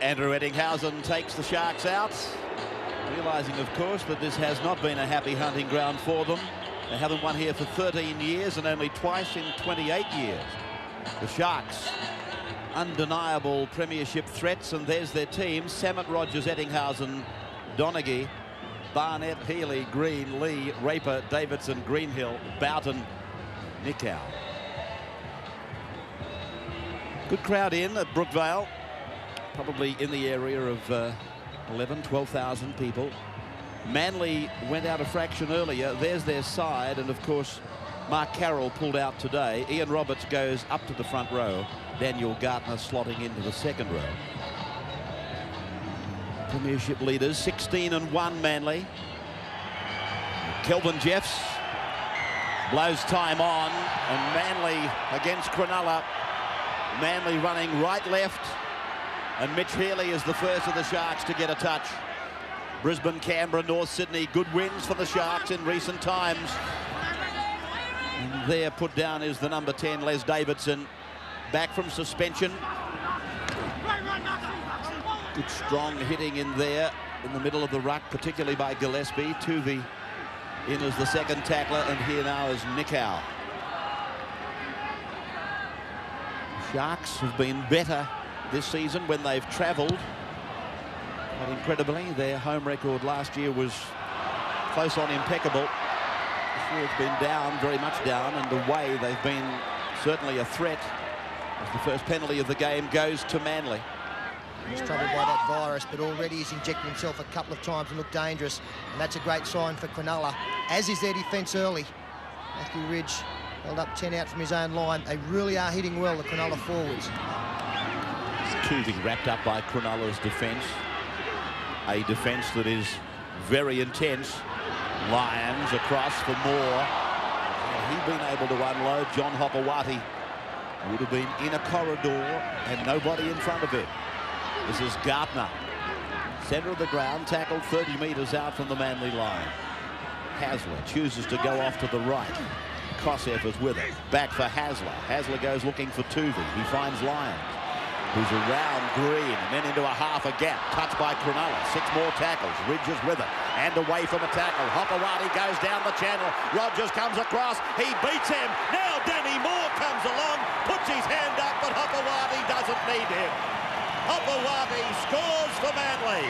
Andrew Eddinghausen takes the Sharks out, realising, of course, that this has not been a happy hunting ground for them. They haven't won here for 13 years and only twice in 28 years. The Sharks, undeniable premiership threats, and there's their team: Samet, Rogers, Eddinghausen, Donaghy, Barnett, Healy, Green, Lee, Raper, Davidson, Greenhill, Boughton, Nicow. Good crowd in at Brookvale, probably in the area of 12,000 people. Manly went out a fraction earlier. There's their side, and of course Mark Carroll pulled out today. Ian Roberts goes up to the front row. Daniel Gartner slotting into the second row. Premiership leaders, 16-1 Manly. Kelvin Jeffs blows time on, and Manly against Cronulla. Manly running right, left, and Mitch Healy is the first of the Sharks to get a touch. Brisbane, Canberra, North Sydney, good wins for the Sharks in recent times. And there put down is the number 10, Les Davidson, back from suspension. Good strong hitting in there in the middle of the ruck, particularly by Gillespie. Tuvey in as the second tackler, and here now is Nicow. Sharks have been better this season when they've travelled. But incredibly, their home record last year was close on impeccable. This year it's been down, very much down, and away they've been certainly a threat, as the first penalty of the game goes to Manly. He's troubled by that virus, but already he's injected himself a couple of times and looked dangerous, and that's a great sign for Cronulla, as is their defence early. Matthew Ridge held up 10 out from his own line. They really are hitting well, the Cronulla forwards. Tuvey wrapped up by Cronulla's defence. A defence that is very intense. Lyons across for more. Had he been able to unload, John Hopewati would have been in a corridor and nobody in front of him. This is Gartner, centre of the ground, tackled 30 metres out from the Manly line. Hasler chooses to go off to the right. Kosef is with it. Back for Hasler. Hasler goes looking for Tuvey. He finds Lyons, who's around Green, and then into a half a gap. Touched by Cronulla. 6 more tackles. Ridge is with it. And away from a tackle. Hopewati goes down the channel. Rogers comes across. He beats him. Now Danny Moore comes along, puts his hand up, but Hopewati doesn't need him. Hopewati scores for Manly.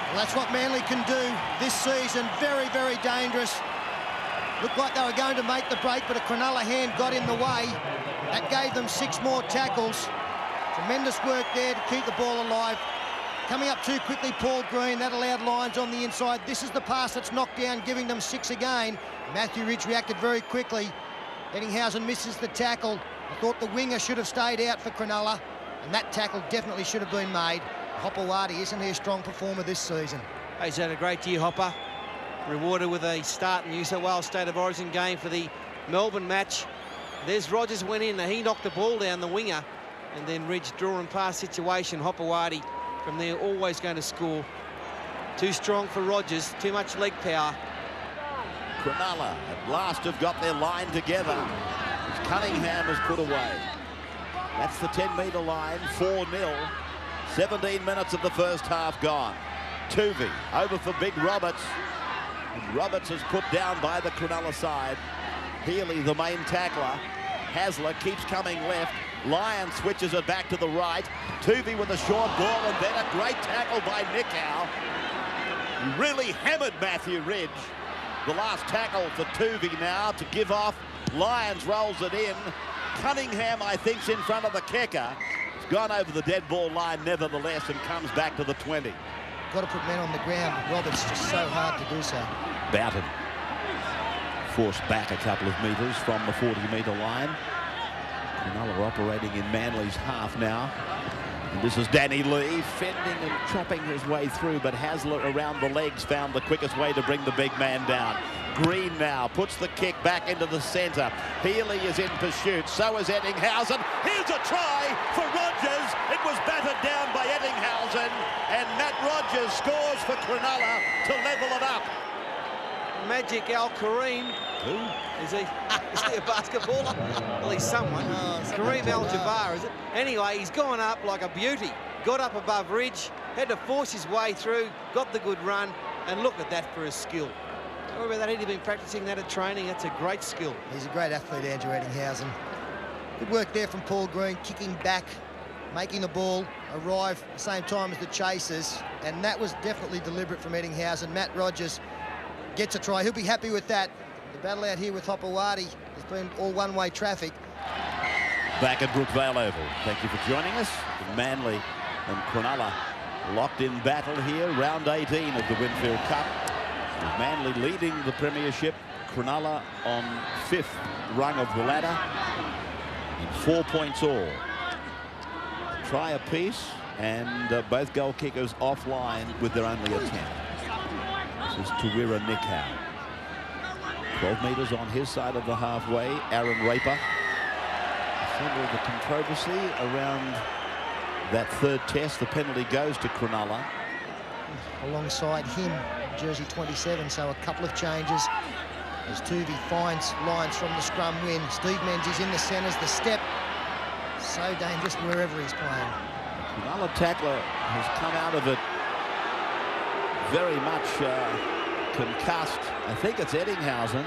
Well, that's what Manly can do this season. Very, very dangerous. Looked like they were going to make the break, but a Cronulla hand got in the way. That gave them 6 more tackles. Tremendous work there to keep the ball alive. Coming up too quickly, Paul Green. That allowed Lyons on the inside. This is the pass that's knocked down, giving them 6 again. Matthew Ridge reacted very quickly. Eddinghausen misses the tackle. I thought the winger should have stayed out for Cronulla, and that tackle definitely should have been made. Hopewati, isn't he a strong performer this season? He's had a great year, Hopper. Rewarded with a start in New South Wales State of Origin game for the Melbourne match. There's Rogers went in, he knocked the ball down, the winger, and then Ridge draw and pass situation. Hopewati from there always going to score. Too strong for Rogers, too much leg power. Cronulla at last have got their line together. Cunningham is put away. That's the 10-metre line, 4-0. 17 minutes of the first half gone. Tuvey over for Big Roberts. And Roberts is put down by the Cronulla side. Healy, the main tackler. Hasler keeps coming left. Lyons switches it back to the right. Tuvey with a short ball, and then a great tackle by Nicow. He really hammered Matthew Ridge. The last tackle for Tuvey now to give off. Lyons rolls it in. Cunningham, I think, is in front of the kicker. It's gone over the dead ball line nevertheless and comes back to the 20. Got to put men on the ground. Roberts just so hard to do so. Boughton forced back a couple of metres from the 40-metre line. Cronulla operating in Manly's half now. And this is Danny Lee fending and chopping his way through, but Hasler around the legs found the quickest way to bring the big man down. Green now puts the kick back into the centre. Healy is in pursuit, so is Eddinghausen. Here's a try for Rogers. It was battered down by Eddinghausen, and Matt Rogers scores for Cronulla to level it up. Magic Al Kareem. Who? Is he a basketballer? Well, he's someone. Kareem Al-Jabbar, is it? Anyway, he's gone up like a beauty. Got up above Ridge, had to force his way through, got the good run, and look at that for his skill. Don't worry about that, he'd been practicing that at training. That's a great skill. He's a great athlete, Andrew Eddinghausen. Good work there from Paul Green, kicking back, making the ball arrive at the same time as the chasers, and that was definitely deliberate from Eddinghausen. Matt Rogers gets a try. He'll be happy with that. The battle out here with Hopewadi has been all one-way traffic. Back at Brookvale Oval. Thank you for joining us. Manly and Cronulla locked in battle here. Round 18 of the Winfield Cup. With Manly leading the premiership. Cronulla on 5th rung of the ladder. And 4 points all. Try apiece, and both goal kickers offline with their only attempt. This is Tawira Nikau. 12 metres on his side of the halfway. Aaron Raper. The centre of the controversy around that third test. The penalty goes to Cronulla. Alongside him, jersey 27, so a couple of changes. As Tuvey finds lines from the scrum win. Steve Menzies in the centres, the step. So dangerous wherever he's playing. Cronulla tackler has come out of it very much concussed. I think it's Eddinghausen.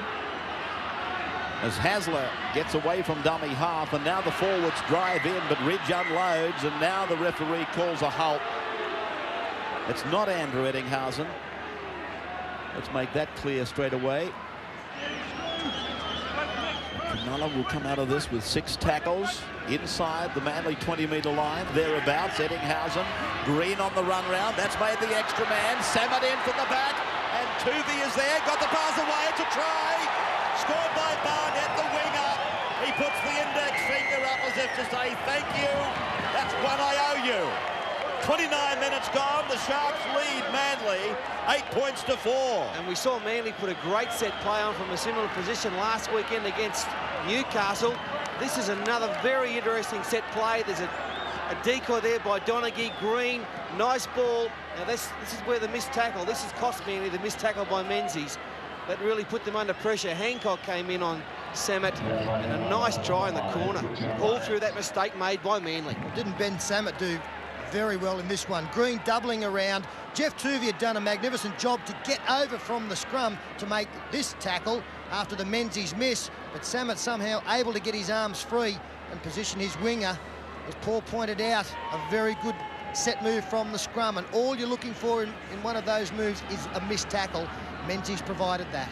As Hasler gets away from dummy half, and now the forwards drive in, but Ridge unloads, and now the referee calls a halt. It's not Andrew Eddinghausen. Let's make that clear straight away. Cronulla will come out of this with 6 tackles inside the Manly 20-metre line, thereabouts. Eddinghausen, Green on the run round. That's made the extra man. Samad in from the back, and Tuvey is there. Got the pass away. It's a try. Scored by Barnett, the winger. He puts the index finger up as if to say, thank you. That's one I owe you. 29 minutes gone. The Sharks lead Manly 8 points to 4. And we saw Manly put a great set play on from a similar position last weekend against Newcastle. This is another very interesting set play. There's a decoy there by Donaghy. Green, nice ball. Now this is where the missed tackle. This has cost Manly, the missed tackle by Menzies. That really put them under pressure. Hancock came in on Samet, and a nice try in the corner. All through that mistake made by Manly. Didn't Ben Samet do very well in this one? Green doubling around. Jeff Tuvey had done a magnificent job to get over from the scrum to make this tackle after the Menzies miss, but Samet somehow able to get his arms free and position his winger. As Paul pointed out, a very good set move from the scrum, and all you're looking for in one of those moves is a missed tackle. Menzies provided that.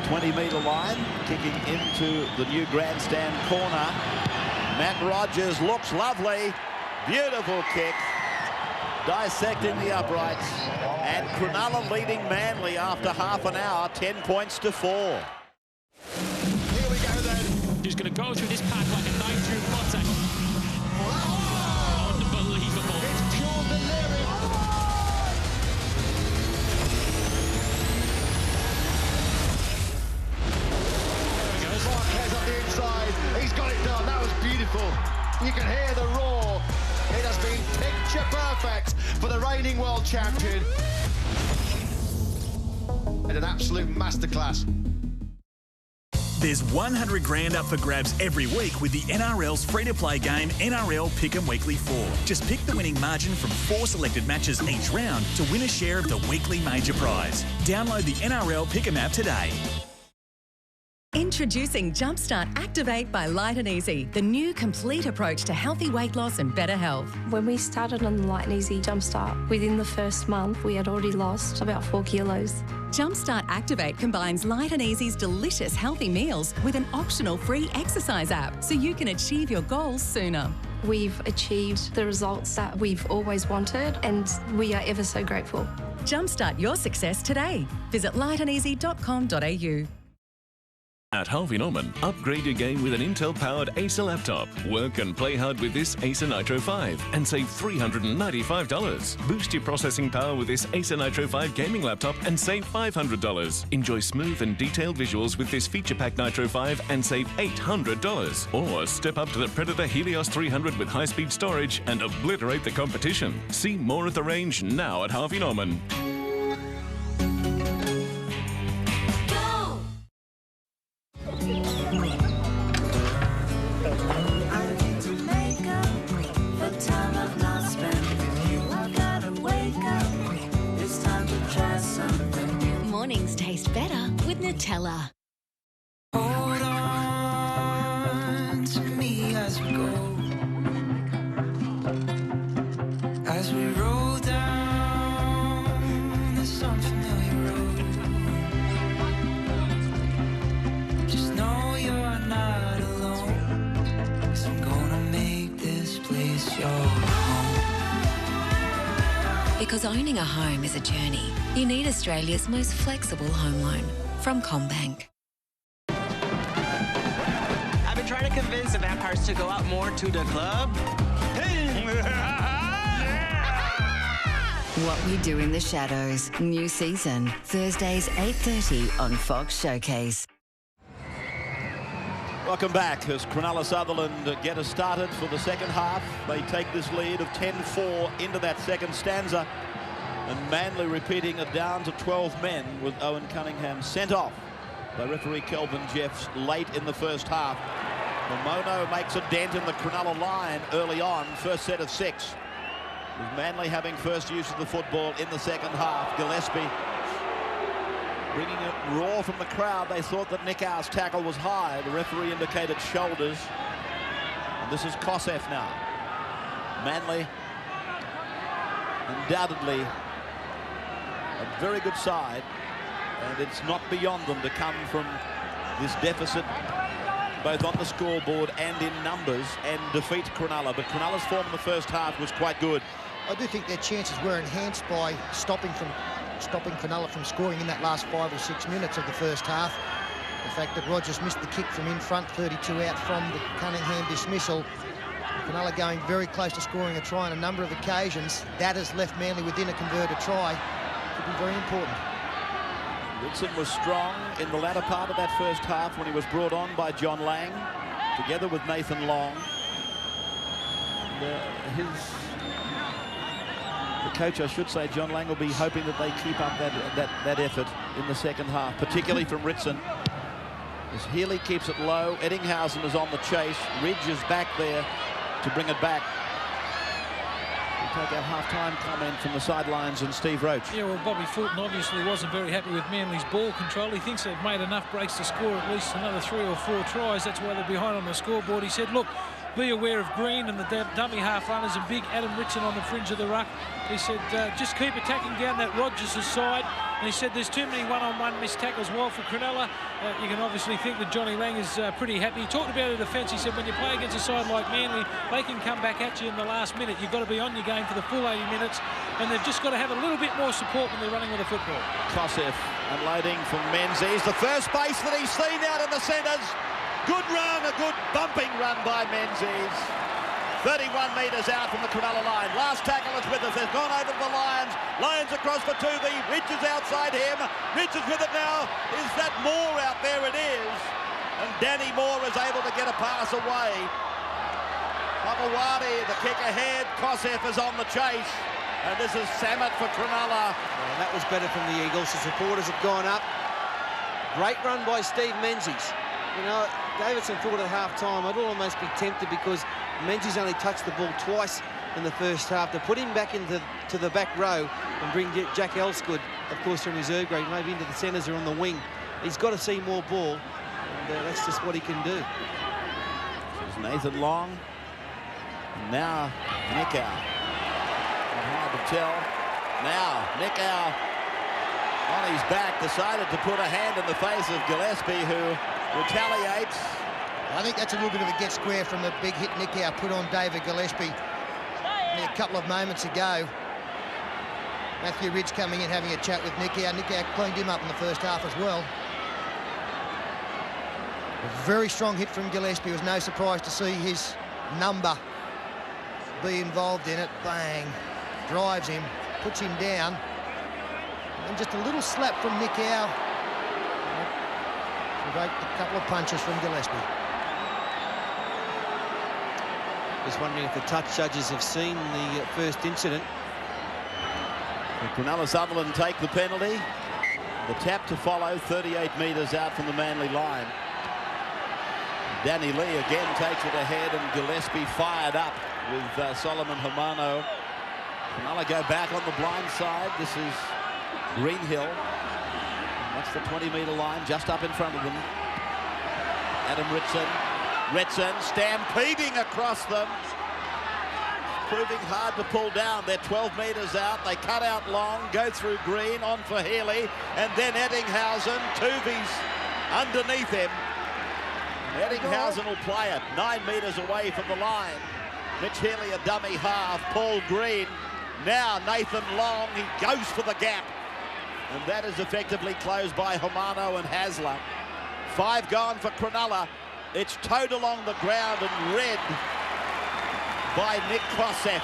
The 20-metre line, kicking into the new grandstand corner. Matt Rogers looks lovely. Beautiful kick. Dissecting the uprights. And Cronulla leading Manly after half an hour, 10 points to 4. Here we go then. He's going to go through this pack like a knife through butter. Oh! Unbelievable. It's pure delirium. There he goes. Marquez up the inside. He's got it done. That was beautiful. You can hear the roar. It has been picture perfect for the reigning world champion. And an absolute masterclass. There's 100 grand up for grabs every week with the NRL's free-to-play game NRL Pick'em Weekly 4. Just pick the winning margin from 4 selected matches each round to win a share of the weekly major prize. Download the NRL Pick'em app today. Introducing Jumpstart Activate by Light and Easy, the new complete approach to healthy weight loss and better health. When we started on the Light and Easy Jumpstart, within the first month, we had already lost about 4 kilos. Jumpstart Activate combines Light and Easy's delicious healthy meals with an optional free exercise app so you can achieve your goals sooner. We've achieved the results that we've always wanted, and we are ever so grateful. Jumpstart your success today. Visit lightandeasy.com.au. At Harvey Norman, upgrade your game with an Intel-powered Acer laptop. Work and play hard with this Acer Nitro 5 and save $395. Boost your processing power with this Acer Nitro 5 gaming laptop and save $500. Enjoy smooth and detailed visuals with this Feature Pack Nitro 5 and save $800. Or step up to the Predator Helios 300 with high-speed storage and obliterate the competition. See more at the range now at Harvey Norman. taste better with Nutella. Hold on to me as we go, as we roll down this unfamiliar road. Just know you're not alone, 'cause I'm gonna make this place your home. Because owning a home is a journey. You need Australia's most flexible home loan from CommBank. I've been trying to convince the vampires to go out more to the club. What We Do in the Shadows. New season. Thursdays 8:30 on Fox Showcase. Welcome back as Cronulla Sutherland get us started for the second half. They take this lead of 10-4 into that second stanza. And Manly repeating it down to 12 men with Owen Cunningham sent off by referee Kelvin Jeffs late in the first half. Momono makes a dent in the Cronulla line early on, first set of 6. With Manly having first use of the football in the second half. Gillespie bringing it raw from the crowd. They thought that Nickau's tackle was high. The referee indicated shoulders. And this is Kosef now. Manly, undoubtedly a very good side. And it's not beyond them to come from this deficit, both on the scoreboard and in numbers, and defeat Cronulla. But Cronulla's form in the first half was quite good. I do think their chances were enhanced by stopping Cronulla from scoring in that last 5 or 6 minutes of the first half. The fact that Rogers missed the kick from in front, 32 out from the Cunningham dismissal. Cronulla going very close to scoring a try on a number of occasions. That has left Manly within a converted try. Could be very important. Whitson was strong in the latter part of that first half when he was brought on by John Lang, together with Nathan Long. And, the coach, I should say, John Lang, will be hoping that they keep up that effort in the second half, particularly from Ritson. As Healy keeps it low, Eddinghausen is on the chase. Ridge is back there to bring it back. We'll take our half-time comment from the sidelines and Steve Roach. Yeah, well, Bobby Fulton obviously wasn't very happy with Manly's ball control. He thinks they've made enough breaks to score at least another 3 or 4 tries. That's why they're behind on the scoreboard. He said, look, be aware of Green and the dummy half runners and big Adam Ritson on the fringe of the ruck. He said, just keep attacking down that Rogers' side. And he said there's too many one-on-one missed tackles. While for Cronulla, you can obviously think that Johnny Lang is pretty happy. He talked about the defence. He said when you play against a side like Manly, they can come back at you in the last minute. You've got to be on your game for the full 80 minutes. And they've just got to have a little bit more support when they're running with the football. Kosef unloading from Menzies. The first base that he's seen out in the centres. Good run, a good bumping run by Menzies. 31 metres out from the Cronulla line. Last tackle is with us. They've gone over to the Lions. Lions across for Tuvey. Ridge is outside him. Ridge is with it now. Is that Moore out there? It is. And Danny Moore is able to get a pass away. Papawadi, the kick ahead. Kosef is on the chase. And this is Samet for Cronulla. Well, that was better from the Eagles. The supporters have gone up. Great run by Steve Menzies. You know, Davidson thought at half-time I'd almost be tempted because Menzies only touched the ball twice in the first half. To put him back into the back row and bring Jack Elsgood, of course, from reserve grade, maybe into the centres or on the wing. He's got to see more ball, and that's just what he can do. There's Nathan Long. And now Nickau. Hard to tell. Now Nickau on his back decided to put a hand in the face of Gillespie, who retaliates. I think that's a little bit of a get square from the big hit Nickau put on David Gillespie a couple of moments ago. Matthew Ridge coming in, having a chat with Nickau. Nickau cleaned him up in the first half as well. A very strong hit from Gillespie. It was no surprise to see his number be involved in it. Bang. Drives him, puts him down. And just a little slap from Nickau. Provoked a couple of punches from Gillespie. Just wondering if the touch judges have seen the first incident. Cronulla Sutherland take the penalty. The tap to follow, 38 metres out from the Manly line. Danny Lee again takes it ahead, and Gillespie fired up with Solomon Hamano. Cronulla go back on the blind side. This is Greenhill. That's the 20-metre line just up in front of them. Adam Ritson stampeding across them. Proving hard to pull down. They're 12 metres out. They cut out long, go through Green, on for Healy, and then Eddinghausen. Tuvi's underneath him. Eddinghausen will play it 9 metres away from the line. Mitch Healy a dummy half. Paul Green. Now Nathan Long. He goes for the gap. And that is effectively closed by Homano and Hasler. 5 gone for Cronulla. It's towed along the ground and red by Nick Kosef.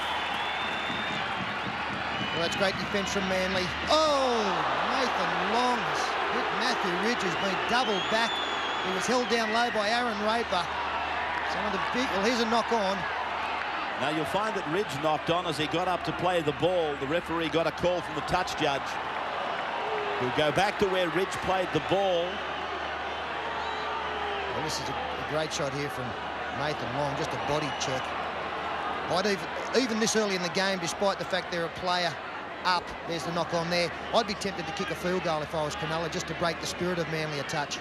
Well, that's great defence from Manly. Oh, Nathan Long has hit Matthew Ridge, who's been doubled back. He was held down low by Aaron Raper. Some of the big, well, here's a knock on. Now you'll find that Ridge knocked on as he got up to play the ball. The referee got a call from the touch judge. We'll go back to where Ridge played the ball. Well, this is a great shot here from Nathan Long, just a body check. Even this early in the game, despite the fact they're a player up, there's the knock on there, I'd be tempted to kick a field goal if I was Cronulla, just to break the spirit of Manly a touch.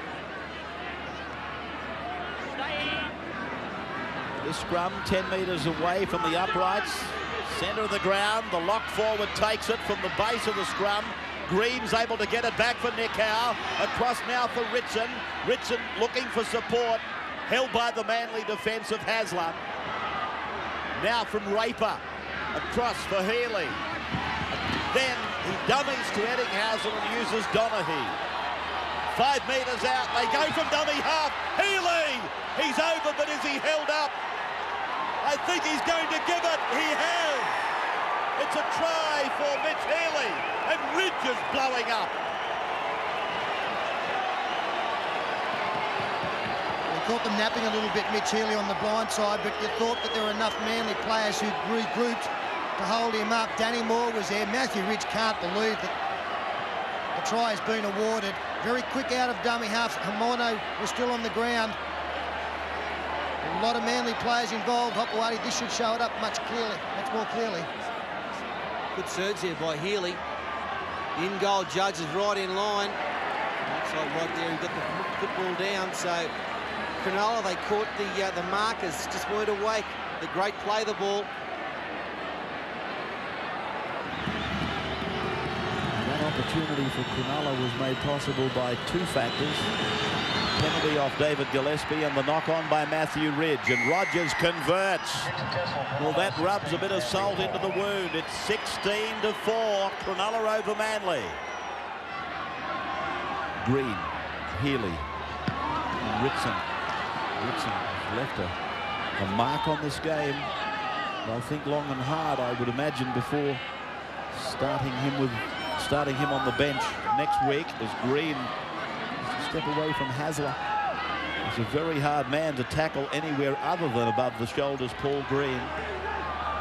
The scrum 10 metres away from the uprights. Centre of the ground. The lock forward takes it from the base of the scrum. Green's able to get it back for Nick Howe. Across now for Ritson. Ritson looking for support. Held by the Manly defence of Hasler. Now from Raper. Across for Healy. Then he dummies to Eddinghausen and uses Donaghy. 5 metres out. They go from dummy half. Healy! He's over, but is he held up? I think he's going to give it. He has. It's a try for Mitch Healy. And Ridge is blowing up. We caught them napping a little bit, Mitch Healy on the blind side, but you thought that there were enough Manly players who'd regrouped to hold him up. Danny Moore was there. Matthew Ridge can't believe that the try has been awarded. Very quick out of dummy half. Homano was still on the ground. A lot of Manly players involved. Hopewadi, this should show it up much more clearly. Good surge there by Healy. The in-goal judge is right in line. Looks like right there he got the football down. So Cronulla, they caught the markers, just weren't awake. The great play the ball. That opportunity for Cronulla was made possible by 2 factors. Penalty off David Gillespie and the knock-on by Matthew Ridge. And Rogers converts. Well, that rubs a bit of salt into the wound. It's 16-4. Cronulla over Manly. Green, Healy, Ritson. Ritson left a mark on this game. They'll think long and hard, I would imagine, before starting him on the bench next week as Green step away from Hasler. He's a very hard man to tackle anywhere other than above the shoulders, Paul Green.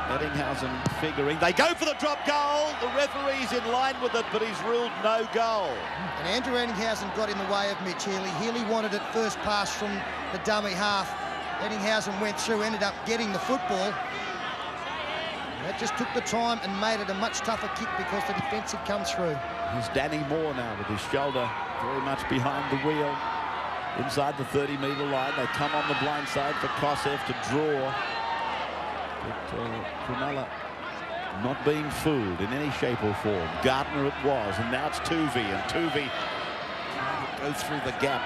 Eddinghausen figuring. They go for the drop goal. The referee's in line with it, but he's ruled no goal. And Andrew Eddinghausen got in the way of Mitch Healy. Healy wanted it first pass from the dummy half. Eddinghausen went through, ended up getting the football. That just took the time and made it a much tougher kick because the defence had come through. Here's Danny Moore now with his shoulder very much behind the wheel. Inside the 30-metre line. They come on the blind side for Kosef to draw. But Cronulla not being fooled in any shape or form. Gardner it was, and now it's Tuvey. And Tuvey goes through the gap.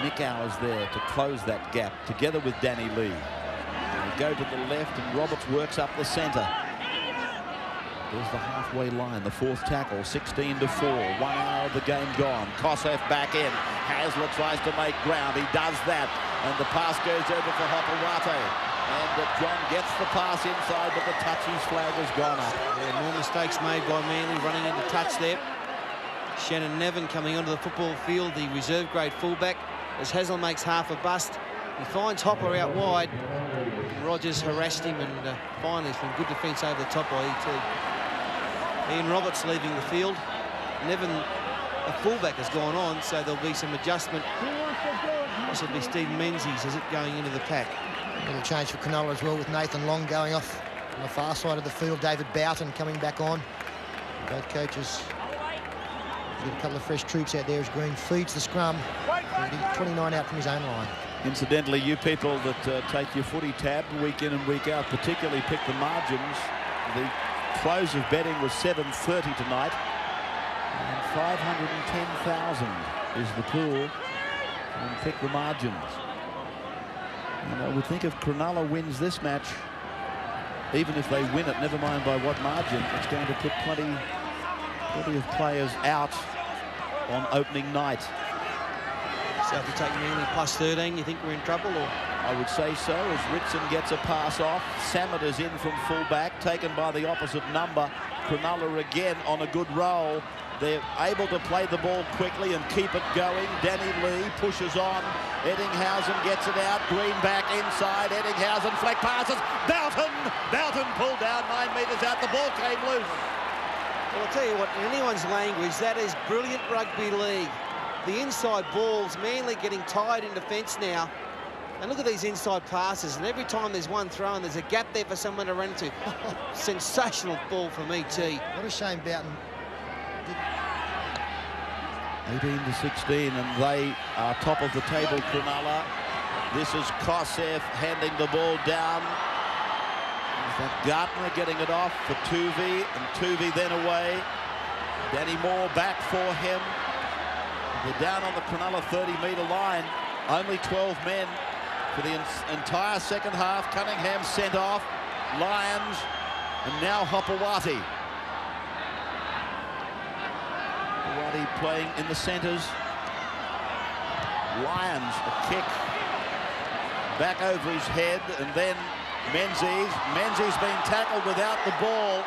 Nick Howe's there to close that gap together with Danny Lee. They go to the left, and Roberts works up the centre. There's the halfway line, the 4th tackle, 16-4. 1 hour of the game gone. Kosef back in. Hasler tries to make ground. He does that. And the pass goes over for Hopewadi. And John gets the pass inside, but the touchies flag has gone up. Yeah, more mistakes made by Manly running into touch there. Shannon Nevin coming onto the football field, the reserve grade fullback, as Hasler makes half a bust. He finds Hopper out wide. Rogers harassed him, and finally some good defence over the top by ET. Ian Roberts leaving the field. Nevin, a fullback, has gone on, so there'll be some adjustment. Possibly Stephen Menzies as it going into the pack. A little change for Cronulla as well, with Nathan Long going off on the far side of the field. David Boughton coming back on. Both coaches Get a couple of fresh troops out there as Green feeds the scrum. 29 out from his own line. Incidentally, you people that take your footy tab week in and week out particularly pick the margins. The close of betting was 7:30 tonight. And 510,000 is the pool. And pick the margins. And I would think if Cronulla wins this match, even if they win it, never mind by what margin, it's going to put plenty of players out on opening night. So if you take Manly plus 13, you think we're in trouble? Or? I would say so, as Ritson gets a pass off. Samet is in from fullback, taken by the opposite number. Cronulla again on a good roll. They're able to play the ball quickly and keep it going. Danny Lee pushes on. Eddinghausen gets it out. Green back inside. Eddinghausen fleck passes. Boughton pulled down 9 metres out. The ball came loose. Well, I'll tell you what, in anyone's language, that is brilliant rugby league. The inside balls, Manly getting tired in defence now. And look at these inside passes, and every time there's one thrown, there's a gap there for someone to run into. Sensational ball from E.T. What a shame Boughton. 18-16, and they are top of the table, Cronulla. This is Koseff handing the ball down. Is that Gartner getting it off for Tuvey, and Tuvey then away. Danny Moore back for him. They're down on the Cronulla 30-metre line. Only 12 men for the entire second half. Cunningham sent off. Lyons, and now Hopewati. Hopewati playing in the centres. Lyons, a kick back over his head, and then Menzies being tackled without the ball.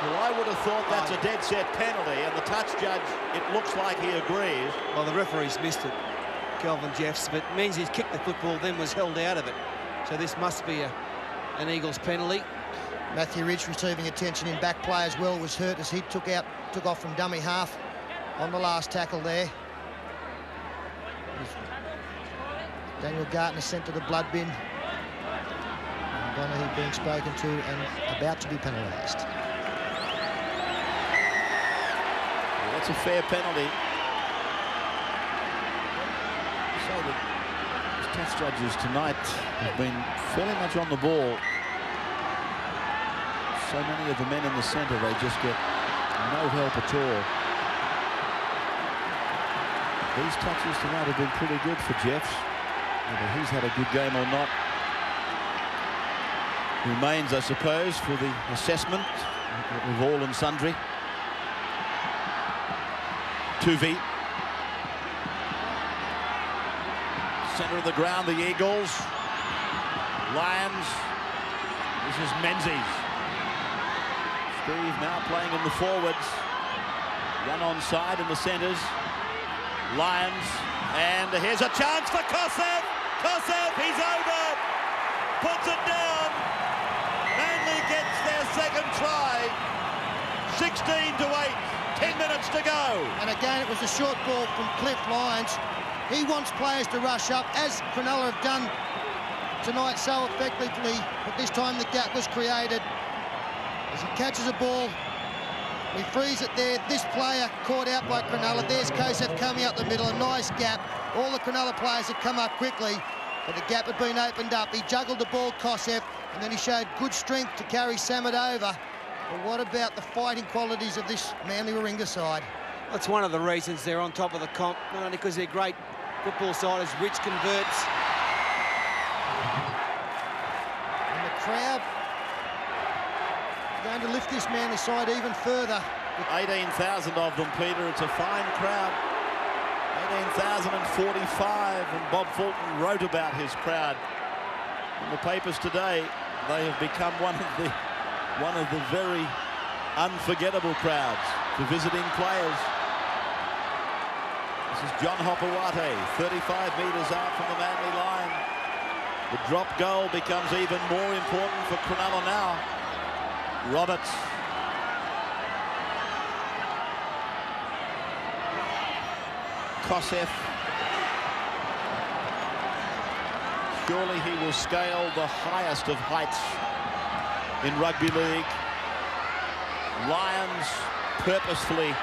Well, I would have thought that's a dead set penalty, and the touch judge, it looks like he agrees. Well, the referee's missed it, Kelvin Jeffs, but Menzies kicked the football, then was held out of it. So this must be an Eagles penalty. Matthew Rich receiving attention in back play as well, was hurt as he took off from dummy half on the last tackle there. Daniel Gartner sent to the blood bin. And Donaghy being spoken to and about to be penalised. Well, that's a fair penalty. So the test judges tonight have been fairly much on the ball. So many of the men in the centre, they just get no help at all. These touches tonight have been pretty good for Jeffs. Whether he's had a good game or not remains, I suppose, for the assessment of all and sundry. Tuvey. Centre of the ground, the Eagles. Lions. This is Menzies. Steve now playing in the forwards. One onside in the centres. Lions. And here's a chance for Koseff. Koseff, he's over. Puts it down. Manly gets their second try. 16-8. 10 minutes to go. And again, it was a short ball from Cliff Lyons. He wants players to rush up, as Cronulla have done tonight so effectively, but this time the gap was created. As he catches a ball, we freeze it there. This player caught out by Cronulla. There's Koseff coming up the middle, a nice gap. All the Cronulla players had come up quickly, but the gap had been opened up. He juggled the ball, Koseff, and then he showed good strength to carry Samet over. But what about the fighting qualities of this Manly Warringah side? That's one of the reasons they're on top of the comp, not only because they're great football side as Rich converts. And the crowd going to lift this Manly side even further. 18,000 of them, Peter. It's a fine crowd. 18,045, and Bob Fulton wrote about his crowd in the papers today. They have become one of the very unforgettable crowds for visiting players. This is John Hopewati, 35 metres out from the Manly line. The drop goal becomes even more important for Cronulla now. Roberts. Koseff. Surely he will scale the highest of heights in rugby league. Lyons purposefully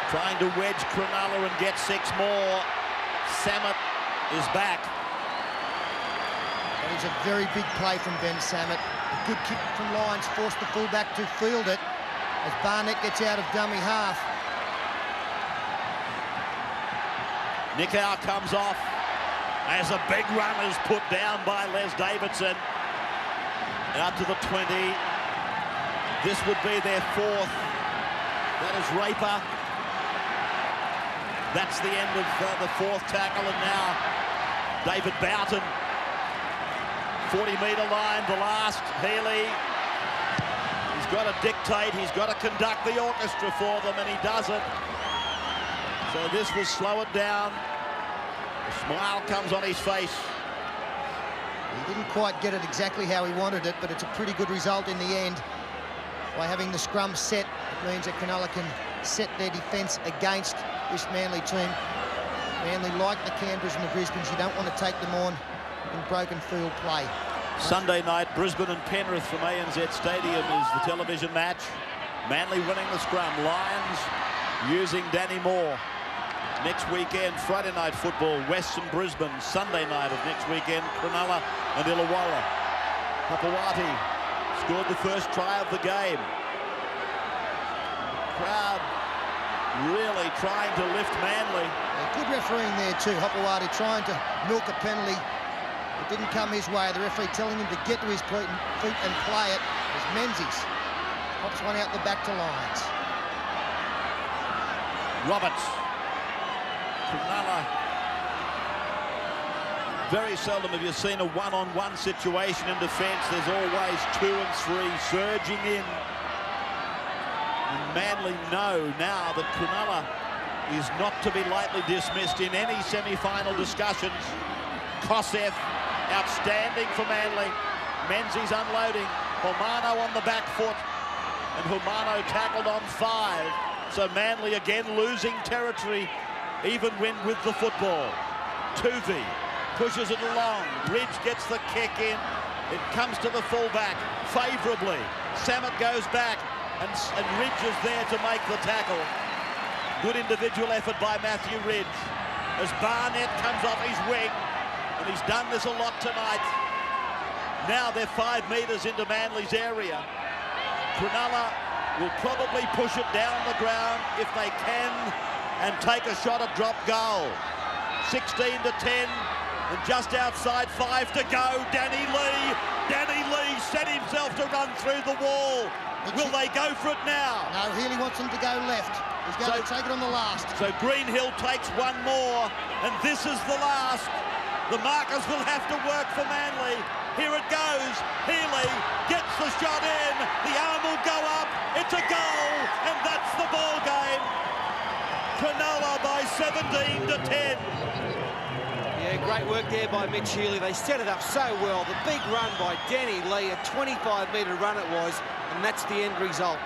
Trying to wedge Cronulla and get 6 more. Samet is back. That is a very big play from Ben Samet. A good kick from Lyons, forced the fullback to field it as Barnett gets out of dummy half. Nickau comes off as a big run is put down by Les Davidson. Out to the 20. This would be their 4th. That is Raper. That's the end of the 4th tackle, and now David Boughton. 40-metre line, the last. Healy. He's got to dictate, he's got to conduct the orchestra for them, and he does it. So this will slow it down. A smile comes on his face. He didn't quite get it exactly how he wanted it, but it's a pretty good result in the end. By having the scrum set, it means that Cronulla can set their defence against this Manly team. Manly, like the Canberras and the Brisbanes, you don't want to take them on in broken field play. Sunday night, Brisbane and Penrith from ANZ Stadium is the television match. Manly winning the scrum. Lions using Danny Moore. Next weekend, Friday night football, Western Brisbane. Sunday night of next weekend, Cronulla and Illawarra. Papawati scored the first try of the game. Crowd really trying to lift Manly. Good refereeing there too. Hopewadi trying to milk a penalty. It didn't come his way. The referee telling him to get to his feet and play it. As Menzies pops one out the back to Lyons. Roberts. Cronulla. Very seldom have you seen a one-on-one situation in defence. There's always 2 and 3 surging in. And Manly know now that Cronulla is not to be lightly dismissed in any semi-final discussions. Kosef, outstanding for Manly. Menzies unloading. Humano on the back foot. And Humano tackled on 5. So Manly again losing territory, even when with the football. Tuvey pushes it along. Ridge gets the kick in. It comes to the fullback favourably. Samet goes back. And Ridge is there to make the tackle. Good individual effort by Matthew Ridge. As Barnett comes off his wing, and he's done this a lot tonight. Now they're 5 metres into Manly's area. Cronulla will probably push it down the ground if they can and take a shot at drop goal. 16 to 10, and just outside 5 to go. Danny Lee set himself to run through the wall. Will they go for it now? No, Healy wants them to go left. He's going to take it on the last. So Greenhill takes one more, and this is the last. The markers will have to work for Manly. Here it goes. Healy gets the shot in. The arm will go up. It's a goal, and that's the ball game. Cronulla by 17 to 10. Yeah, great work there by Mitch Healy. They set it up so well. The big run by Danny Lee, a 25-metre run it was, and that's the end result.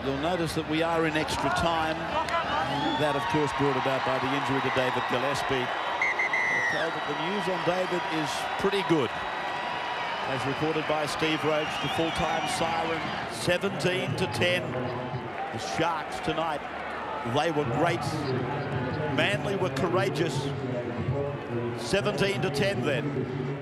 You'll notice that we are in extra time. That, of course, brought about by the injury to David Gillespie. We're told that the news on David is pretty good. As reported by Steve Roach, the full-time siren, 17 to 10. The Sharks tonight, they were great. Manly were courageous. 17 to 10 then.